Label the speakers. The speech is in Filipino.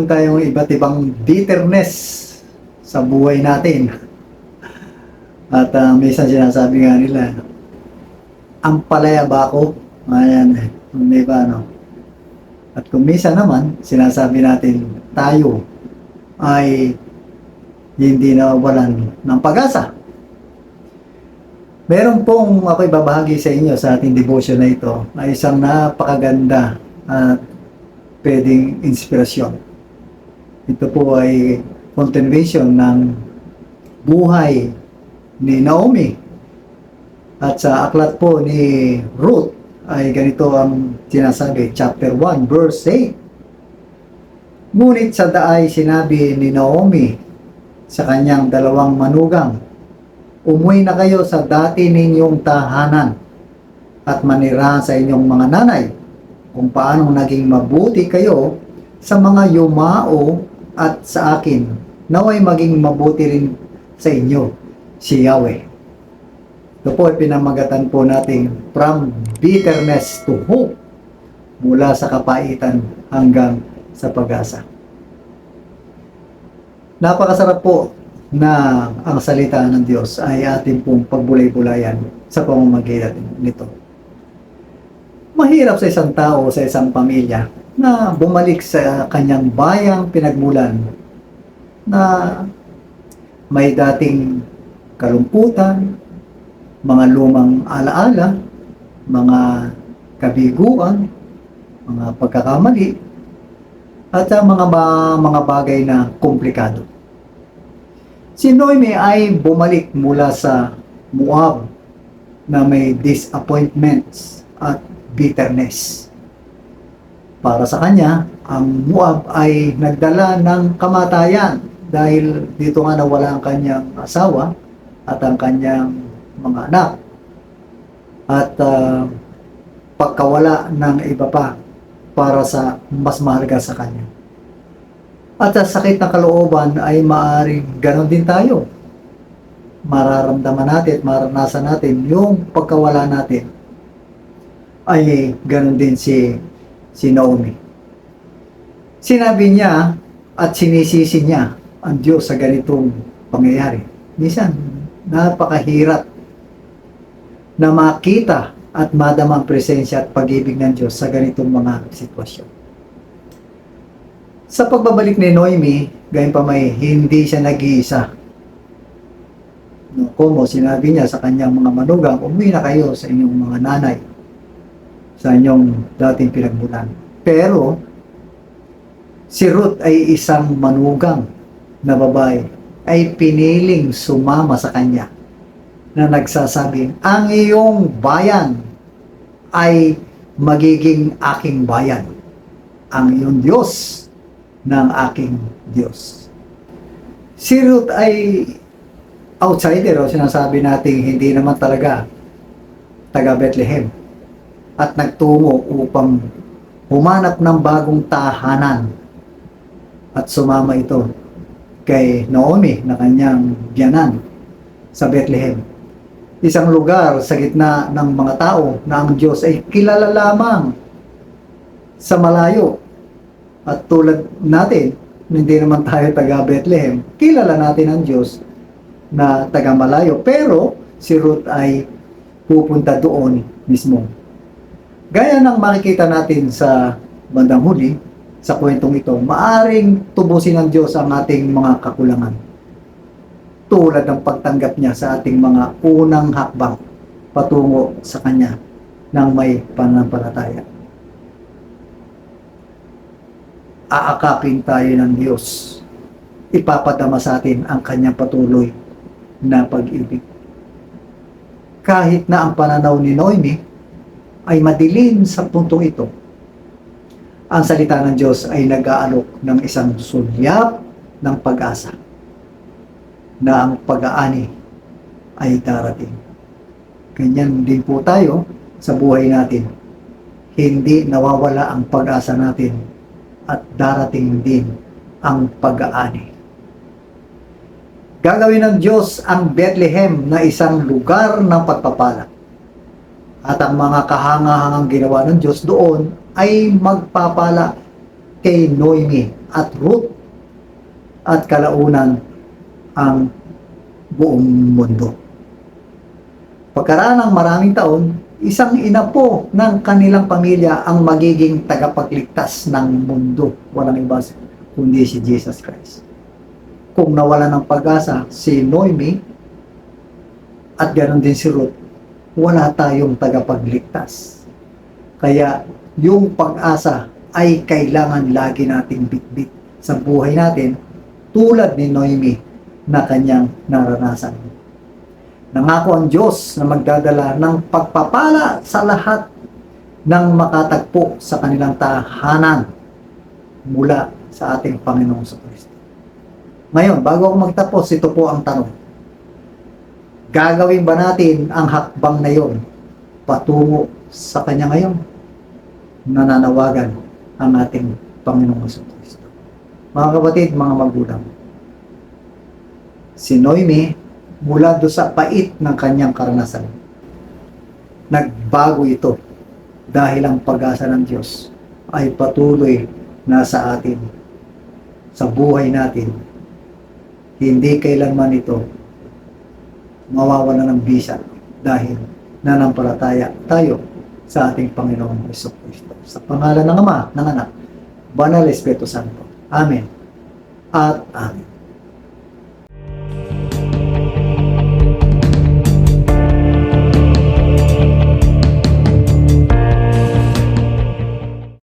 Speaker 1: meron tayong iba't ibang bitterness sa buhay natin. At minsan sinasabi nga nila, ang palaya ba ako? Ayan, di ba, no? At kung minsan naman, sinasabi natin, tayo ay hindi nawawalan ng pag-asa. Meron pong ako'y babahagi sa inyo sa ating devotion na ito ay isang napakaganda at pwedeng inspirasyon. Ito po ay continuation ng buhay ni Naomi. At sa aklat po ni Ruth ay ganito ang sinasabi, chapter 1, verse 8. Ngunit sa daay sinabi ni Naomi sa kanyang dalawang manugang, umuwi na kayo sa dati ninyong tahanan at manira sa inyong mga nanay kung paano naging mabuti kayo sa mga yumao at sa akin, naway maging mabuti rin sa inyo si Yahweh. Ito po ay pinamagatan po natin from bitterness to hope, mula sa kapaitan hanggang sa pag-asa. Napakasarap po na ang salita ng Diyos ay ating pong pagbulay-bulayan sa pamamagitan nito. Mahirap sa isang tao, sa isang pamilya, na bumalik sa kanyang bayang pinagmulan na may dating kalungkutan, mga lumang alaala, mga kabiguan, mga pagkakamali, at mga bagay na komplikado. Si Noemi ay bumalik mula sa Moab na may disappointments at bitterness. Para sa kanya, ang Moab ay nagdala ng kamatayan dahil dito nga nawala ang kanyang asawa at ang kanyang mga anak. At pagkawala ng iba pa para sa mas mahalaga sa kanya. At sa sakit ng kalooban ay maaaring ganon din tayo. Mararamdaman natin at maranasan natin yung pagkawala natin ay ganon din si Naomi. Sinabi niya at sinisisi niya ang Diyos sa ganitong pangyayari. Minsan, napakahirap na makita at madama ang presensya at pag-ibig ng Diyos sa ganitong mga sitwasyon. Sa pagbabalik ni Noemi, gayon pa may hindi siya nag-iisa. No, como sinabi niya sa kanyang mga manugang, umuwi na kayo sa inyong mga nanay, sa inyong dating pinagmulan. Pero, si Ruth ay isang manugang na babae, ay piniling sumama sa kanya na nagsasabing, ang iyong bayan ay magiging aking bayan. Ang iyong Diyos ng aking Diyos. Si Ruth ay outsider o sinasabi natin hindi naman talaga taga Bethlehem at nagtungo upang humanap ng bagong tahanan at sumama ito kay Naomi na kanyang biyanan sa Bethlehem. Isang lugar sa gitna ng mga tao na ang Diyos ay kilala lamang sa malayo. At tulad natin, hindi naman tayo taga Bethlehem, kilala natin ang Diyos na taga malayo. Pero si Ruth ay pupunta doon mismo. Gaya ng makikita natin sa bandang huli, sa kwentong ito, maaring tubusin ng Diyos ang ating mga kakulangan. Tulad ng pagtanggap niya sa ating mga unang hakbang patungo sa Kanya ng may pananampalataya. Aakapin tayo ng Diyos. Ipapadama sa atin ang Kanyang patuloy na pag-ibig. Kahit na ang pananaw ni Noemi ay madilim sa puntong ito, ang salita ng Diyos ay nag-aalok ng isang sulyap ng pag-asa na ang pag-aani ay darating. Ganyan din po tayo sa buhay natin. Hindi nawawala ang pag-asa natin at darating din ang pag-aani. Gagawin ng Diyos ang Bethlehem na isang lugar ng pagpapala. At ang mga kahangahangang ginawa ng Diyos doon ay magpapala kay Noemi at root at kalaunan ang buong mundo. Pagkaraan ng maraming taon, isang ina po ng kanilang pamilya ang magiging tagapagligtas ng mundo. Walang iba kundi si Jesus Christ. Kung nawala ng pag-asa si Noemi at ganoon din si Ruth, wala tayong tagapagligtas. Kaya yung pag-asa ay kailangan lagi nating bitbit sa buhay natin tulad ni Noemi na kanyang naranasan. Nangako ang Diyos na magdadala ng pagpapala sa lahat ng makatagpo sa kanilang tahanan mula sa ating Panginoong Kristo. Ngayon, bago ako magtapos, ito po ang tanong. Gagawin ba natin ang hakbang na yon patungo sa Kanya ngayon? Nananawagan ang ating Panginoong Kristo. Mga kapatid, mga magulang, si Noemi, mula do sa pait ng kanyang karanasan, nagbago ito dahil ang pag-asa ng Diyos ay patuloy na sa atin, sa buhay natin. Hindi kailanman ito mawawala ng bisa dahil nanampalataya tayo sa ating Panginoong Kristo. Sa pangalan ng Ama, ng Anak, Banal Espiritu Santo. Amen at Amen.